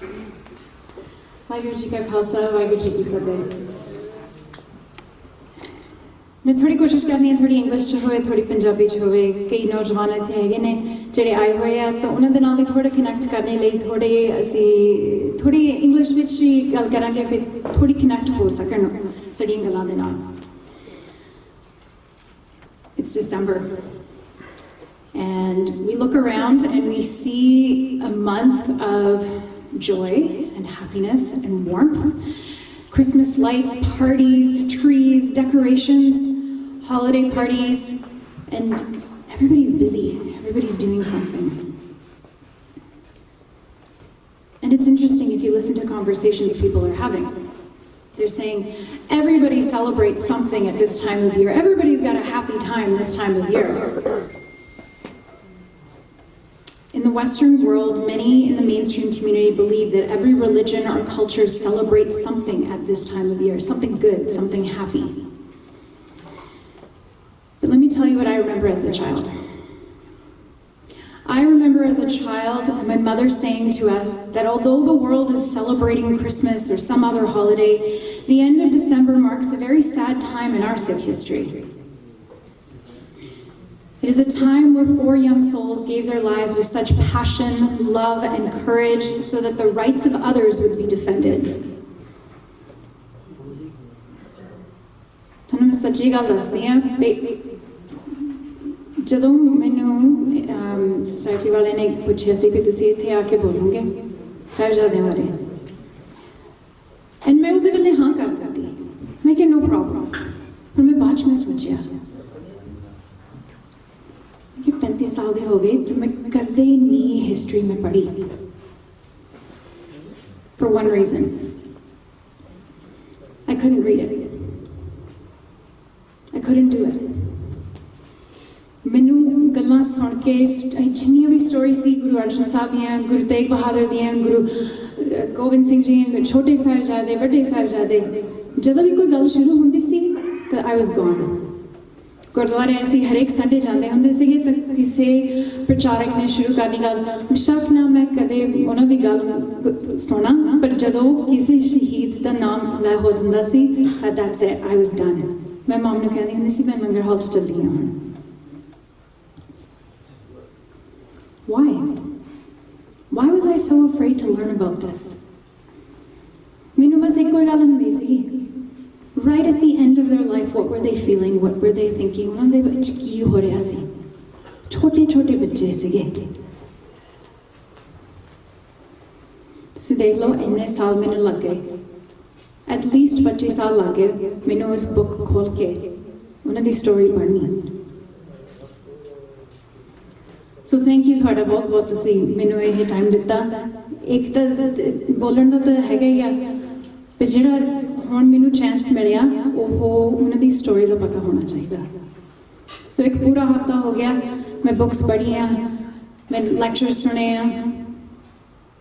वाहिगुरू जी का खालसा वाहिगुरू जी की फतेह। मैं थोड़ी कोशिश करनी है थोड़ी इंग्लिश च होए थोड़ी पंजाबी च होए। कई नौजवान इत्थे हैगे ने जेह्ड़े आए हुए आ तो उन्हां दे नाल भी थोड़ा कनैक्ट करने लई थोड़े असी थोड़ी इंग्लिश विच भी गल करांगे फिर थोड़ी कनैक्ट हो सकन साडीआं गल्लां दे नाल। It's December and we look around and we see a month of joy and happiness and warmth. Christmas lights, parties, trees, decorations, holiday parties, and everybody's busy, everybody's doing something. And it's interesting if you listen to conversations people are having. They're saying, everybody celebrates something at this time of year. Everybody's got a happy time this time of year. In the Western world, many in the mainstream community believe that every religion or culture celebrates something at this time of year, something good, something happy. But let me tell you what I remember as a child. I remember as a child my mother saying to us that although the world is celebrating Christmas or some other holiday, the end of December marks a very sad time in our Sikh history. It is a time where 4 young souls gave their lives with such passion, love, and courage so that the rights of others would be defended. ਤੁਹਾਨੂੰ ਮੈਂ ਸੱਚੀ ਗੱਲ ਦੱਸਦੀ ਹਾਂ ਜਦੋਂ ਮੈਨੂੰ society ਵਾਲੇ ਨੇ ਪੁੱਛਿਆ ਸੀ ਕਿ ਤੁਸੀਂ ਇੱਥੇ ਆ ਕੇ ਬੋਲੋਗੇ ਸਾਹਿਬਜ਼ਾਦਿਆਂ ਬਾਰੇ ਐਂਡ ਮੈਂ ਉਸੇ ਵੇਲੇ ਹਾਂ ਕਰ ਦਿੱਤੀ ਮੈਂ ਕਿਹਾ ਨੋ ਪ੍ਰੋਬਲਮ ਪਰ ਮੈਂ ਬਾਅਦ 'ਚ ਮੈਂ ਸੋਚਿਆ कि 35 साल दे हो गए तो मैं कदे नहीं हिस्ट्री में पढ़ी for one reason I couldn't read it I couldn't do it मैनू गल्लां सुन के जिन्नियां भी स्टोरी सी गुरु अर्जन साहब दियां गुरु तेग बहादुर दियां गुरु गोबिंद सिंह जी छोटे साहिबजादे बड़े साहिबजादे जदों भी कोई गल शुरू होंदी सी तो I was gone गुरुद्वारे ऐसी हरेक संडे जाते होंगे थे तो किसी प्रचारक ने शुरू करनी गल बेशक ना मैं कदे उन्होंने गल सुना पर जदों किसी शहीद का नाम लै हो जाता see that's it I was done मैं माम नूं कहंदी हुंदी सी मैं लंगर हाल च चली हाँ हुण why was I so afraid to learn about this मैनूं बस एक गल हुंदी सी right at the end of their life what were they feeling what were they thinking उन्हां दे विच की हो रहा सी छोटे छोटे बच्चे सीगे तुसीं देख लो इन्ने साल मैनूं लग गए at least 25 साल लग गए मैनूं इस बुक खोल के उन्हां दी स्टोरी पढ़नी सो थैंक यू तुहाडा बहुत बहुत तुसीं मैनूं ये टाइम दिता एक तो बोलण दा तो हैगा ही आ पर जिहड़ा हुण मैनूं चांस मिलिया उन्हां दी स्टोरी का पता होना चाहिए सो एक पूरा हफ्ता हो गया मैं बुक्स पढ़ी मैं लेक्चर्स सुने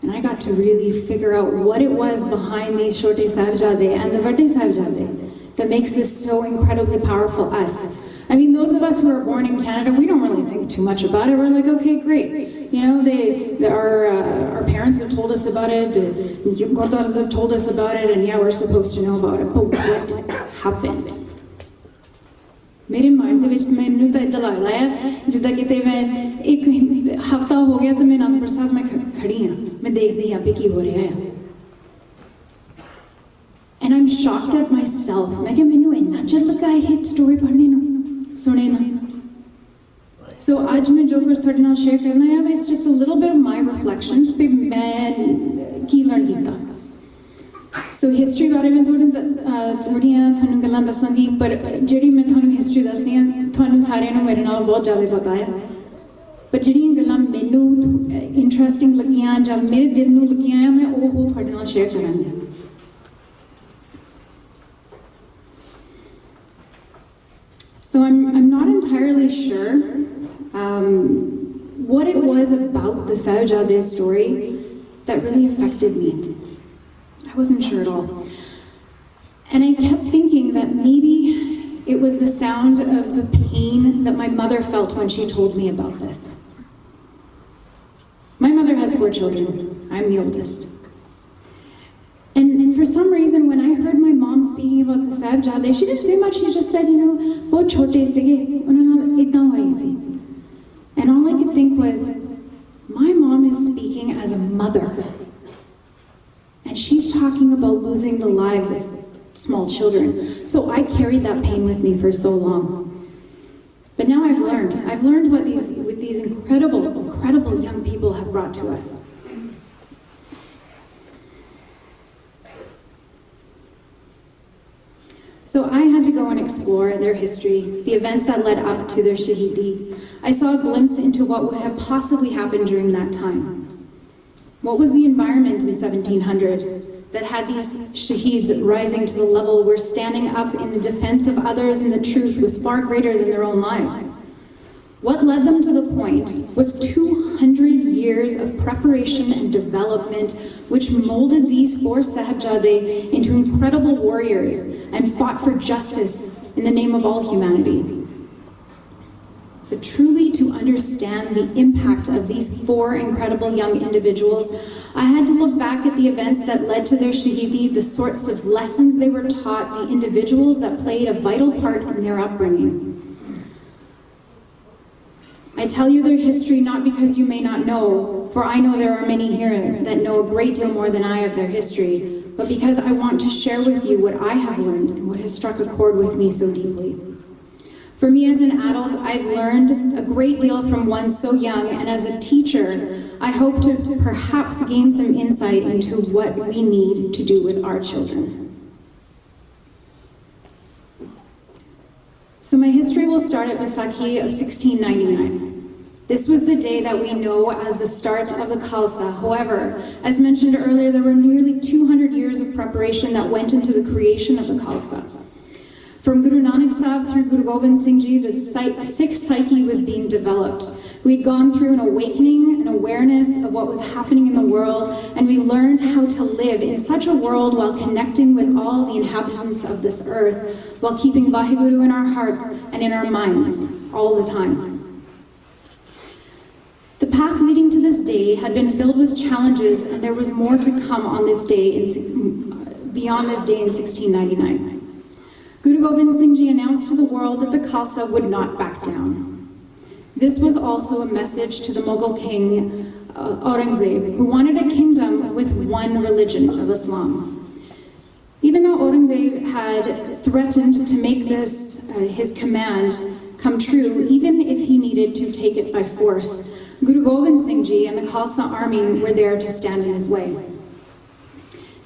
and I got to really figure out what it was behind these छोटे साहिबजादे and the वड्डे साहिबजादे that makes this so incredibly powerful us. I mean, those of us who are born in Canada, we don't really think too much about it. We're like, okay, great. You know, our parents have told us about it, Gurdwaras have told us about it, and yeah, we're supposed to know about it. But what happened? मेरे mind ਦੇ ਵਿੱਚ ਮੈਨੂੰ ਤਾਂ ਇਦਾਂ ਲੱਗਦਾ ਹੈ ਜਿੱਦਾਂ ਕਿਤੇ ਮੈਂ ਇੱਕ ਹਫਤਾ ਹੋ ਗਿਆ ਤੇ ਮੈਂ ਅਨੰਦਪੁਰ ਸਾਹਿਬ ਮੈਂ ਖੜੀ ਹਾਂ ਮੈਂ ਦੇਖਦੀ ਹਾਂ ਵੀ ਕੀ ਹੋ ਰਿਹਾ ਹੈ and I'm shocked at myself ਮੈਂ ਕਿਹਾ ਮੈਨੂੰ ਇੰਨਾ ਚਿਰ ਲੱਗਾ ਇਹ ਸਟੋਰੀ ਪੜ੍ਹਨੇ ਨੂੰ ਸੁਣੇ ਨਾ so ਅੱਜ ਮੈਂ ਜੋ ਕੁਝ ਤੁਹਾਡੇ ਨਾਲ ਸ਼ੇਅਰ ਕਰਨਾ ਹੈ it's just a little bit of my reflections ਵੀ ਮੈਂ ਕੀ ਲਰਨ ਕੀਤਾ सो हिस्टरी बारे में थोड़ियां थानू गल्लां दसांगी पर जिहड़ी मैं थानू हिस्टरी दसनी है थानू सारिआं नू मेरे नाल बहुत ज़्यादा पता है पर जिहड़ियां गल्लां मैनू इंटरस्टिंग लगियां जां मेरे दिल नू लगियां मैं ओह तुहाडे नाल share करांगी So I'm not entirely sure what it was about the Sahibzade story that really affected me. I wasn't sure at all. And I kept thinking that maybe it was the sound of the pain that my mother felt when she told me about this. My mother has 4 children. I'm the oldest. some reason, when I heard my mom speaking about the Sahibzade, she didn't say much. She just said, बहुत छोटे सीगे, उन्होंने इतना हुई सी. And all I could think was, my mom is speaking as a mother. And she's talking about losing the lives of small children. So I carried that pain with me for so long. But now I've learned what these incredible young people have brought to us. So I had to go and explore their history, the events that led up to their shahidi. I saw a glimpse into what would have possibly happened during that time. What was the environment in 1700 that had these shaheeds rising to the level where standing up in the defense of others and the truth was far greater than their own lives? What led them to the point was 200 years of preparation and development, which molded these four Sahibzade into incredible warriors and fought for justice in the name of all humanity. But truly to understand the impact of these four incredible young individuals, I had to look back at the events that led to their shahidi, the sorts of lessons they were taught, the individuals that played a vital part in their upbringing. I tell you their history not because you may not know, for I know there are many here that know a great deal more than I of their history, but because I want to share with you what I have learned and what has struck a chord with me so deeply. For me as an adult, I've learned a great deal from one so young, and as a teacher, I hope to perhaps gain some insight into what we need to do with our children. So my history will start at Vaisakhi of 1699. This was the day that we know as the start of the Khalsa. However, as mentioned earlier, there were nearly 200 years of preparation that went into the creation of the Khalsa. From Guru Nanak Sahib through Guru Gobind Singh Ji, the Sikh psyche was being developed. We'd gone through an awakening, an awareness of what was happening in the world, and we learned how to live in such a world while connecting with all the inhabitants of this earth, while keeping Vaheguru in our hearts and in our minds all the time. The path leading to this day had been filled with challenges, and there was more to come on this day beyond this day in 1699. Guru Gobind Singh Ji announced to the world that the Khalsa would not back down. This was also a message to the Mughal king Aurangzeb, who wanted a kingdom with one religion of Islam. Even though Aurangzeb had threatened to make this his command come true, even if he needed to take it by force, Guru Gobind Singh Ji and the Khalsa army were there to stand in his way.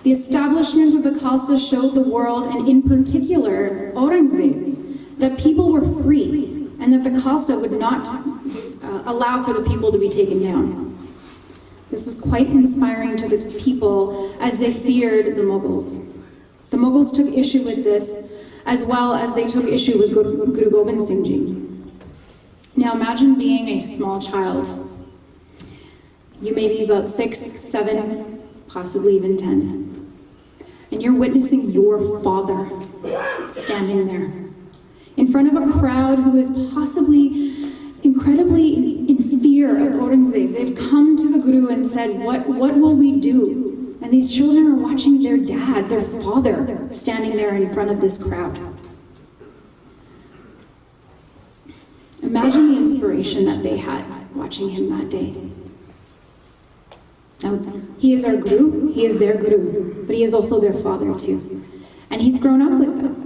The establishment of the Khalsa showed the world, and in particular Aurangzeb, that people were free and that the Khalsa would not allow for the people to be taken down. This was quite inspiring to the people as they feared the Mughals. The Mughals took issue with this as well as they took issue with Guru Gobind Singh Ji. Now imagine being a small child. You may be about 6, 7, possibly even 10. And you're witnessing your father standing there in front of a crowd who is possibly incredibly in fear of Aurangzeb. They've come to the Guru and said, what will we do? And these children are watching their dad, their father, standing there in front of this crowd. Imagine the inspiration that they had watching him that day. Now, he is our Guru, he is their Guru, but he is also their father too. And he's grown up with them.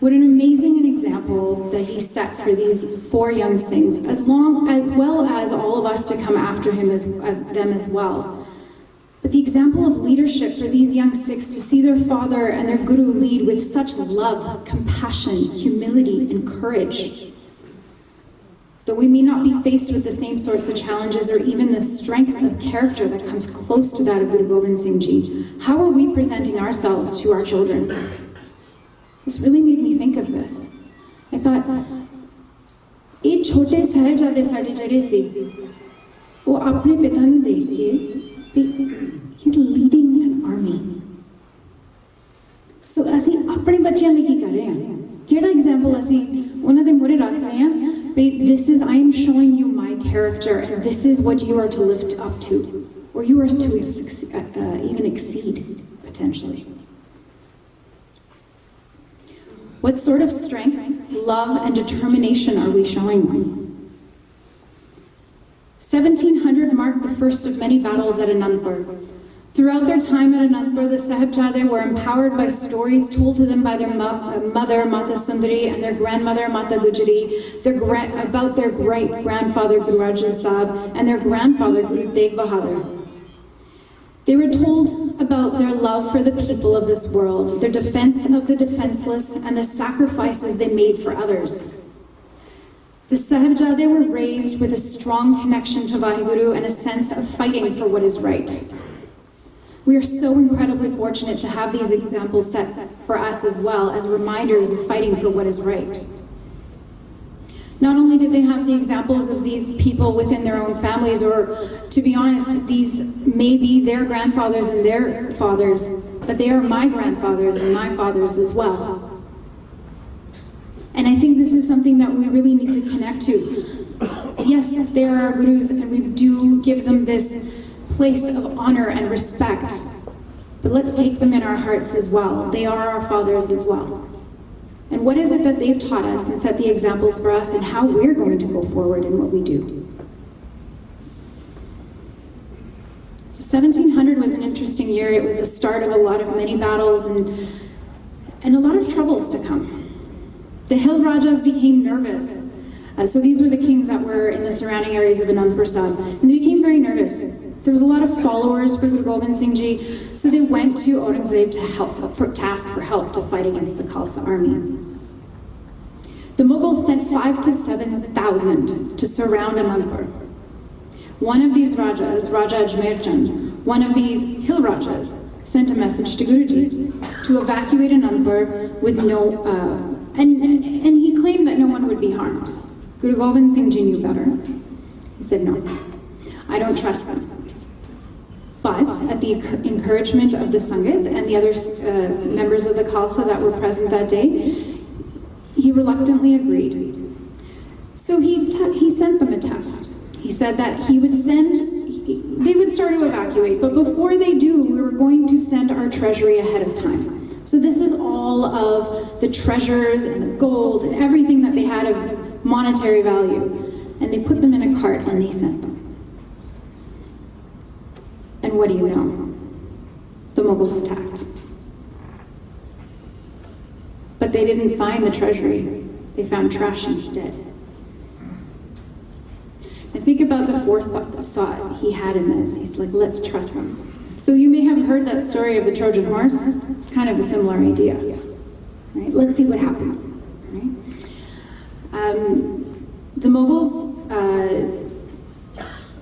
What an amazing example that he set for these four young Singhs, as well as all of us to come after him them as well. But the example of leadership for these young Sikhs to see their father and their Guru lead with such love, compassion, humility, and courage. Though we may not be faced with the same sorts of challenges or even the strength of character that comes close to that of Guru Gobind Singh Ji, how are we presenting ourselves to our children? This really made me think of this. I thought, ये छोटे साहिबजादे साडे जड़े सी, वो अपने पिता ने देख के, he's leading an army. So असी अपने बच्चों लिए की कर रहे हैं? केड़ा एग्जाम्पल असी उन्हां दे मोरे रख रहे हैं? This is, I am showing you my character, and this is what you are to live up to. or you are to even exceed, potentially. What sort of strength, love, and determination are we showing them? 1700 marked the first of many battles at Anandpur. Throughout their time at Anandpur, the Sahibzade were empowered by stories told to them by their mother, Mata Sundari, and their grandmother, Mata Gujari, about their great-grandfather, Guru Arjan Sahib, and their grandfather, Guru Tegh Bahadur. They were told about their love for the people of this world, their defense of the defenseless, and the sacrifices they made for others. The Sahibzade were raised with a strong connection to Vaheguru and a sense of fighting for what is right. We are so incredibly fortunate to have these examples set for us as well as reminders of fighting for what is right. Not only did they have the examples of these people within their own families, or to be honest, these may be their grandfathers and their fathers, but they are my grandfathers and my fathers as well. And I think this is something that we really need to connect to. Yes, they are our gurus, and we do give them this place of honor and respect, but let's take them in our hearts as well. They are our fathers as well. And what is it that they've taught us and set the examples for us, and how we're going to go forward in what we do? So 1700 was an interesting year. It was the start of many battles and a lot of troubles to come. The hill Rajas became nervous. So these were the kings that were in the surrounding areas of Anandpur Sahib, and they became very nervous. There was a lot of followers for Guru Gobind Singh Ji, so they went to Aurangzeb to ask for help to fight against the Khalsa army. The Mughals sent 5,000 to 7,000 to surround Anandpur. One of these Rajas, Raja Ajmer Chand, one of these hill Rajas, sent a message to Guruji to evacuate Anandpur with and he claimed that no one would be harmed. Guru Gobind Singh Ji knew better. He said, no, I don't trust them. But at the encouragement of the Sangat and the other members of the Khalsa that were present that day, he reluctantly agreed. So he sent them a test. He said that they would start to evacuate, but before they do, we were going to send our treasury ahead of time. So this is all of the treasures and the gold and everything that they had of monetary value. And they put them in a cart and they sent them. And what do you know? The Mughals attacked. But they didn't find the treasury. They found trash instead. And think about the forethought he had in this. He's like, let's trust them. So you may have heard that story of the Trojan horse. It's kind of a similar idea. Right? Let's see what happens. Right? The Mughals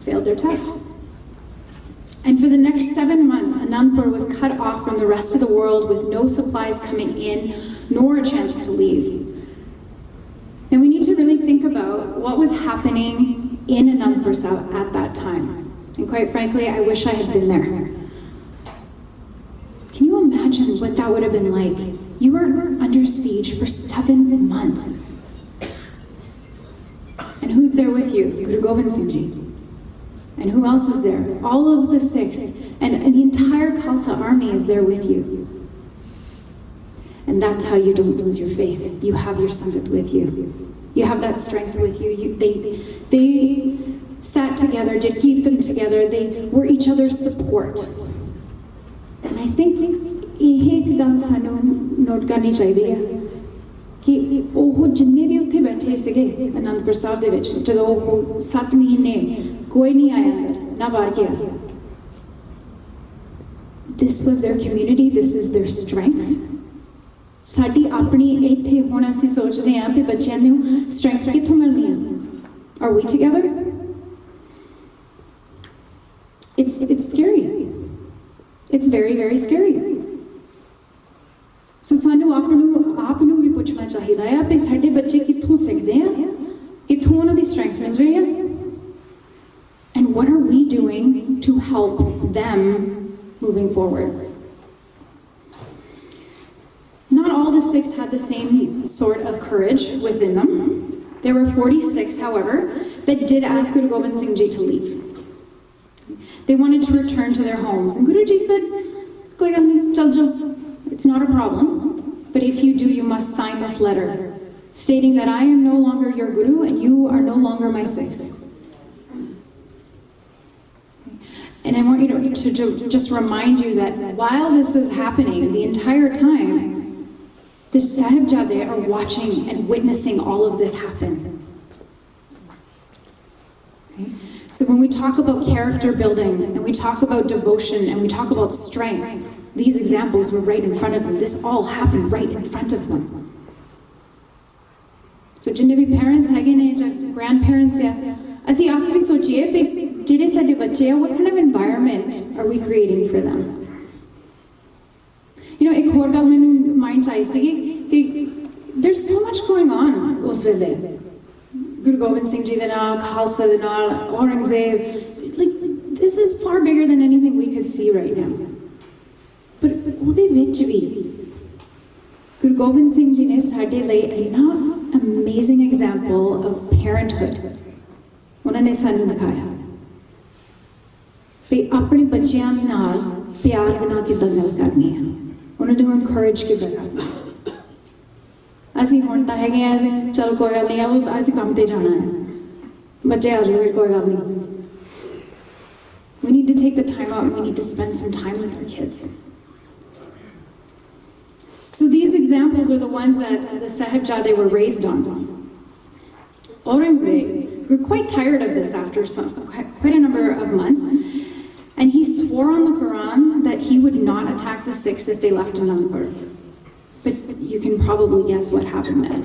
failed their test. And for the next 7 months, Anandpur was cut off from the rest of the world with no supplies coming in, nor a chance to leave. Now we need to really think about what was happening in Anandpur South at that time. And quite frankly, I wish I had been there. Can you imagine what that would have been like? You were under siege for 7 months. And who's there with you? Guru Gobind Singh Ji. And who else is there? All of the Sikhs and the entire Khalsa army is there with you. And that's how you don't lose your faith. You have your Sangat with you. You have that strength with you. They sat together, did kirtan together. They were each other's support. And I think ਇਹ ਗੱਲ ਸਾਨੂੰ note ਕਰਨੀ ਚਾਹੀਦੀ ਹੈ ਕਿ ਉਹ ਜਿੰਨੇ ਵੀ ਉੱਥੇ ਬੈਠੇ ਸੀਗੇ ਅਨੰਦਪੁਰ ਸਾਹਿਬ ਦੇ ਵਿੱਚ ਜਦੋਂ ਉਹ 7 ਮਹੀਨੇ ਕੋਈ ਨਹੀਂ ਆਇਆ ਅੰਦਰ ਨਾ ਬਾਹਰ ਗਿਆ this was their community, this is their strength. ਸਾਡੀ ਆਪਣੀ ਇੱਥੇ ਹੁਣ ਅਸੀਂ ਸੋਚਦੇ ਹਾਂ ਕਿ ਬੱਚਿਆਂ ਨੂੰ strength ਕਿੱਥੋਂ ਮਿਲਣੀ ਹੈ? Are we together? It's scary. It's very, very scary. So ਸਾਨੂੰ ਆਪ ਨੂੰ ਵੀ ਪੁੱਛਣਾ ਚਾਹੀਦਾ ਹੈ ਕਿ ਸਾਡੇ ਬੱਚੇ ਕਿੱਥੋਂ ਸਿੱਖਦੇ ਆ ਕਿੱਥੋਂ ਉਹਨਾਂ ਦੀ strength ਮਿਲ ਰਹੀ ਹੈ and what are we doing to help them moving forward? Not all the Sikhs had the same sort of courage within them. There were 46, however, that did ask Guru Gobind Singh Ji to leave. They wanted to return to their homes. And Guruji said, "Koi gal nahi, chal jao. It's not a problem. But if you do, you must sign this letter, stating that I am no longer your Guru and you are no longer my Sikhs." And I want you to just remind you that while this is happening, the entire time, the Sahibzade are watching and witnessing all of this happen. Okay? So when we talk about character building, and we talk about devotion, and we talk about strength, these examples were right in front of them. This all happened right in front of them. So जिन्ने भी parents हैगे ने ਜਾਂ grandparents ਆ ਅਸੀਂ ਆਪ ਵੀ ਸੋਚੀਏ ਕਿ ਜਿਹੜੇ ਸਾਡੇ ਬੱਚੇ ਆ what kind of environment are we creating for them? You know, ਇੱਕ ਹੋਰ ਗੱਲ ਮੈਨੂੰ mind 'ਚ ਆਈ ਸੀਗੀ ਕਿ there's so much going on ਉਸ ਵੇਲੇ Guru Gobind Singh Ji ਦੇ ਨਾਲ ਖਾਲਸਾ ਦੇ ਨਾਲ Aurangzeb, like this is far bigger than anything we could see right now. But ਉਹਦੇ ਵਿੱਚ ਵੀ Guru Gobind Singh Ji ਨੇ ਸਾਡੇ ਲਈ ਇੰਨਾ amazing example of parenthood ਉਹਨਾਂ ਨੇ ਸਾਨੂੰ ਦਿਖਾਇਆ ਵੀ ਆਪਣੇ ਬੱਚਿਆਂ ਨਾਲ ਪਿਆਰ ਦੇ ਨਾਲ ਕਿੱਦਾਂ ਗੱਲ ਕਰਨੀ ਹੈ ਉਹਨਾਂ ਨੂੰ encourage ਕਿੱਦਾਂ ਕਰਨਾ ਅਸੀਂ ਹੁਣ ਤਾਂ ਹੈਗੇ ਆ ਚਲੋ ਕੋਈ ਗੱਲ ਨਹੀਂ ਆ ਅਸੀਂ ਕੰਮ ਤੇ ਜਾਣਾ ਹੈ ਬੱਚੇ ਆ ਜਾਣਗੇ ਕੋਈ ਗੱਲ ਨਹੀਂ we need to take the time out and we need to spend some time with our kids. So these examples are the ones that the Sahibzade were raised on. Aurangzeb grew quite tired of this after quite a number of months, and he swore on the Quran that he would not attack the Sikhs if they left Anandpur. But you can probably guess what happened then,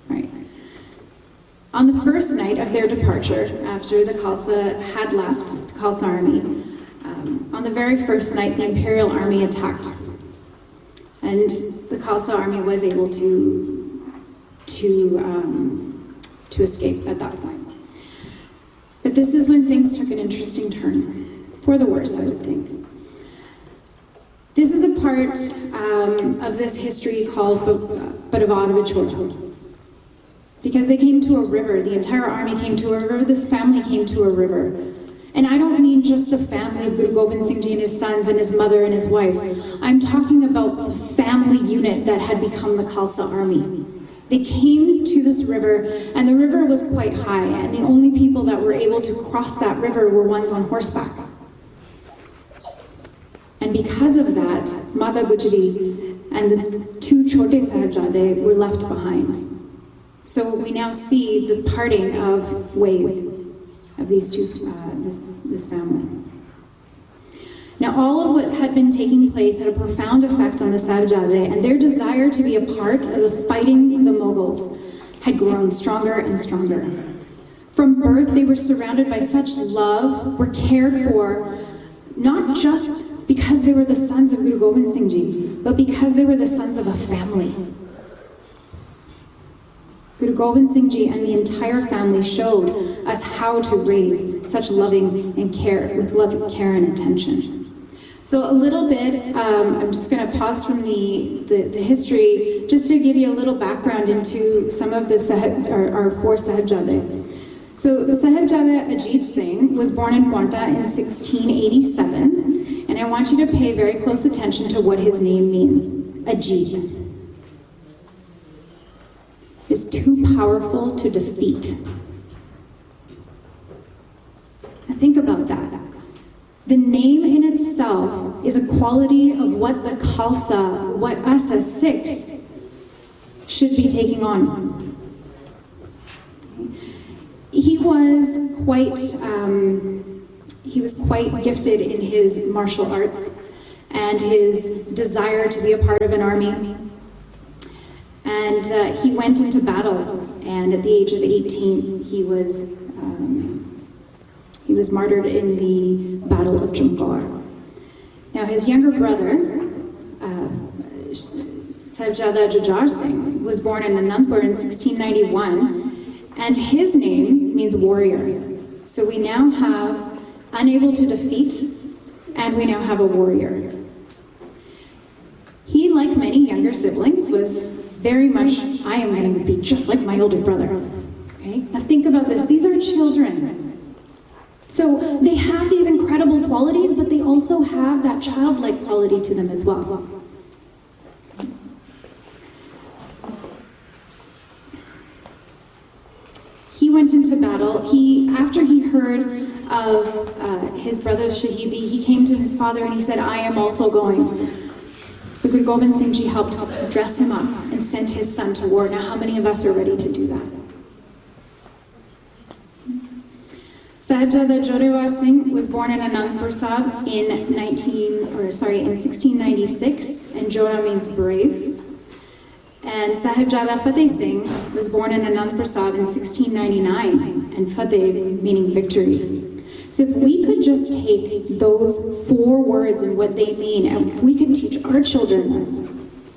right? On the first night of their departure, after the Khalsa had left, the Khalsa army, on the very first night, the Imperial Army attacked. And the Khalsa army was able to escape at that point. But this is when things took an interesting turn, for the worse, I would think. This is a part of this history called Badavad Vichora. Because they came to a river, the entire army came to a river, this family came to a river. And I don't mean just the family of Guru Gobind Singh Ji and his sons and his mother and his wife. I'm talking about the family unit that had become the Khalsa army. They came to this river, and the river was quite high, and the only people that were able to cross that river were ones on horseback. And because of that, Mata Gujri and the two Chote Sahibzade were left behind. So we now see the parting of ways of these two, this family. Now, all of what had been taking place had a profound effect on the Sahibzade, and their desire to be a part of the fighting the Mughals had grown stronger and stronger. From birth, they were surrounded by such love, were cared for, not just because they were the sons of Guru Gobind Singh Ji, but because they were the sons of a family. Guru Gobind Singh Ji and the entire family showed us how to raise such loving and care, with love, care, and attention. So a little bit, I'm just going to pause from the history just to give you a little background into some of the our four Sahibzade. So the Sahibzada Ajit Singh was born in Paonta in 1687, and I want you to pay very close attention to what his name means, Ajit. Is too powerful to defeat. Now think about that. The name in itself is a quality of what the Khalsa, what us as Sikhs, should be taking on. He was quite gifted in his martial arts and his desire to be a part of an army. And he went into battle, and at the age of 18, he was martyred in the Battle of Jumgar. Now, his younger brother, Sahibzada Jujhar Singh, was born in Anandpur in 1691, and his name means warrior. So we now have unable to defeat, and we now have a warrior. He, like many younger siblings, was very much, I am going to be just like my older brother. Okay? Now think about this. These are children. So they have these incredible qualities. also have that childlike quality to them as well. He went into battle. After he heard of his brother's shahidi, he came to his father and he said, I am also going. So Guru Gobind Singh Ji helped dress him up and sent his son to war. Now, how many of us are ready to do that? Sahibzada Jodhawar Singh was born in Anandpur Sahib in 1696, and Jodha means brave. And Sahibzada Fateh Singh was born in Anandpur Sahib in 1699, and Fateh meaning victory. So if we could just take those 4 words and what they mean, and if we could teach our children this,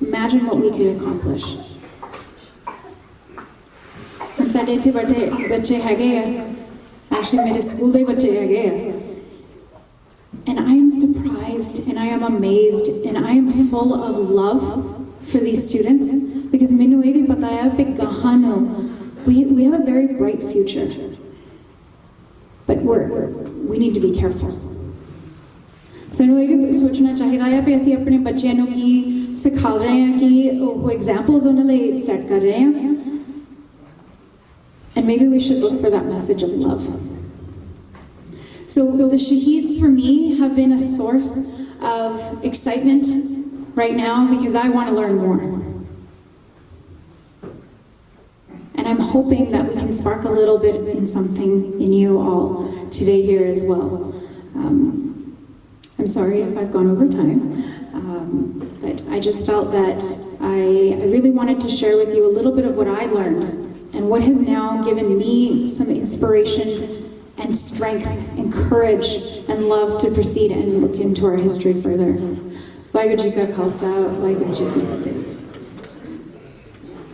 imagine what we could accomplish. And ਸਾਡੇ ਇੱਥੇ ਬੱਚੇ ਹੈਗੇ ਆ, actually ਮੇਰੇ school ਦੇ ਬੱਚੇ ਹੈਗੇ ਆ, and I am surprised and I am amazed and I am full of love for these students, because ਮੈਨੂੰ ਇਹ ਵੀ ਪਤਾ ਹੈ ਕਿ ਗਾਹਾਂ ਨੂੰ we have a very bright future, but we need to be careful. ਸਾਨੂੰ ਇਹ ਵੀ ਸੋਚਣਾ ਚਾਹੀਦਾ ਹੈ ਕਿ ਅਸੀਂ ਆਪਣੇ ਬੱਚਿਆਂ ਨੂੰ ਕੀ ਸਿਖਾ ਰਹੇ ਹਾਂ, ਕਿ ਉਹ ਐਗਜ਼ਾਮਪਲਸ ਉਹਨਾਂ ਲਈ ਸੈੱਟ ਕਰ ਰਹੇ ਹਾਂ, and maybe we should look for that message of love. So the shaheeds for me have been a source of excitement right now, because I want to learn more. And I'm hoping that we can spark a little bit in something in you all today here as well. I'm sorry if I've gone over time, but I just felt that I really wanted to share with you a little bit of what I learned and what has now given me some inspiration and strength and courage and love to proceed and look into our history further. Vaheguru Ji Ka Khalsa, Vaheguru Ji Ki Fateh.